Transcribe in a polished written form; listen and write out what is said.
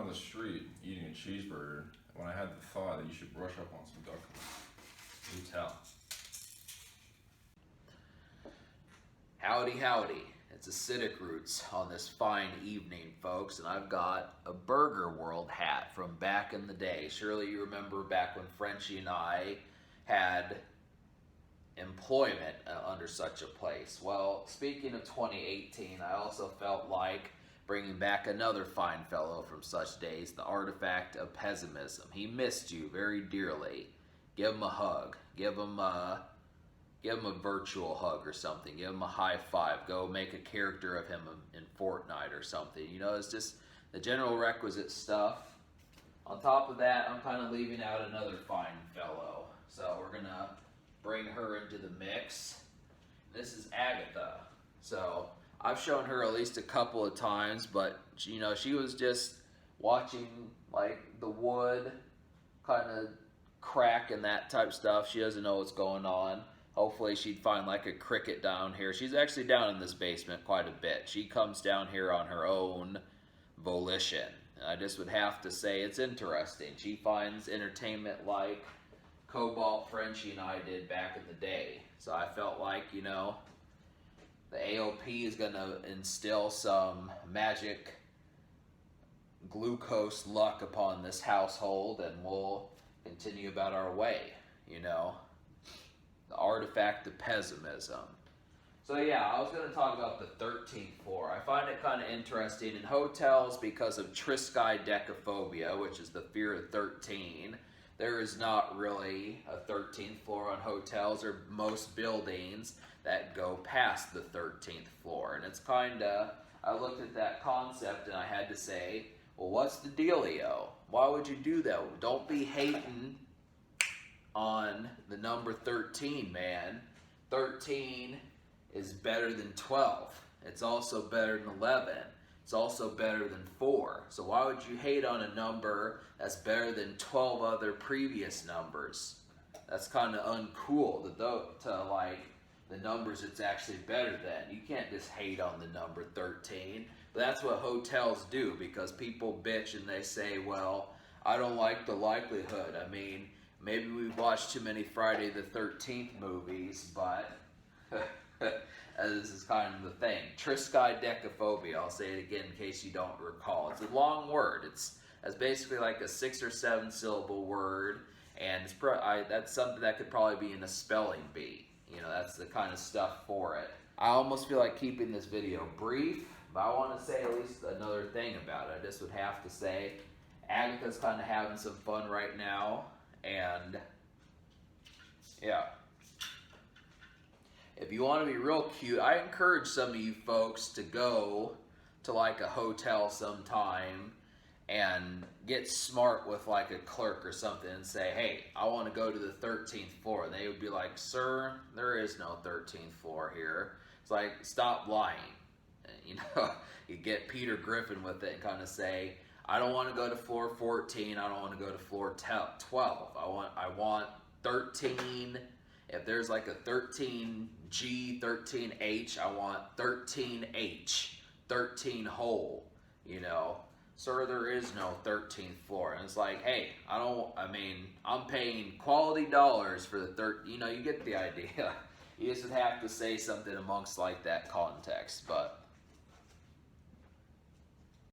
down the street eating a cheeseburger when I had the thought that you should brush up on some duck meat. Do tell. Howdy, howdy. It's Acidic Roots on this fine evening, folks, and I've got a Burger World hat from back in the day. Surely you remember back when Frenchie and I had employment under such a place. Well, speaking of 2018, I also felt like bringing back another fine fellow from such days, the artifact of pessimism. He missed you very dearly. Give him a hug. Give him a virtual hug or something. Give him a high five. Go make a character of him in Fortnite or something. You know, it's just the general requisite stuff. On top of that, I'm kind of leaving out another fine fellow. So we're going to bring her into the mix. This is Agatha. So I've shown her at least a couple of times, but you know, she was just watching like the wood kind of crack and that type stuff. She doesn't know what's going on. Hopefully she'd find like a cricket down here. She's actually down in this basement quite a bit. She comes down here on her own volition. I just would have to say it's interesting. She finds entertainment like Cobalt, Frenchie, and I did back in the day. So I felt like, you know, the AOP is going to instill some magic glucose luck upon this household, and we'll continue about our way, you know. The artifact of pessimism. So yeah, I was going to talk about the 13th floor. I find it kind of interesting in hotels because of Triskaidekaphobia, which is the fear of 13. There is not really a 13th floor on hotels or most buildings that go past the 13th floor. And it's kind of, I looked at that concept and I had to say, well, what's the dealio? Why would you do that? Don't be hating on the number 13, man. 13 is better than 12. It's also better than 11. It's also better than 4. So why would you hate on a number that's better than 12 other previous numbers? That's kind of uncool to like the numbers it's actually better than. You can't just hate on the number 13. But that's what hotels do, because people bitch and they say, well, I don't like the likelihood. I mean, maybe we've watched too many Friday the 13th movies, but this is kind of the thing. Triskaidekaphobia, I'll say it again in case you don't recall. It's a long word. It's basically like a 6 or 7 syllable word, and it's that's something that could probably be in a spelling bee. You know, that's the kind of stuff for it. I almost feel like keeping this video brief, but I want to say at least another thing about it. I just would have to say Agatha's kind of having some fun right now, and yeah. If you want to be real cute, I encourage some of you folks to go to like a hotel sometime and get smart with like a clerk or something and say, hey, I want to go to the 13th floor. And they would be like, sir, there is no 13th floor here. It's like, stop lying. You know, you get Peter Griffin with it and kind of say, I don't want to go to floor 14. I don't want to go to floor 12. I want 13. If there's like a 13G, 13H, I want 13H, 13 hole, you know. Sir, there is no 13th floor. And it's like, hey, I'm paying quality dollars for the you know, you get the idea. You just have to say something amongst like that context. But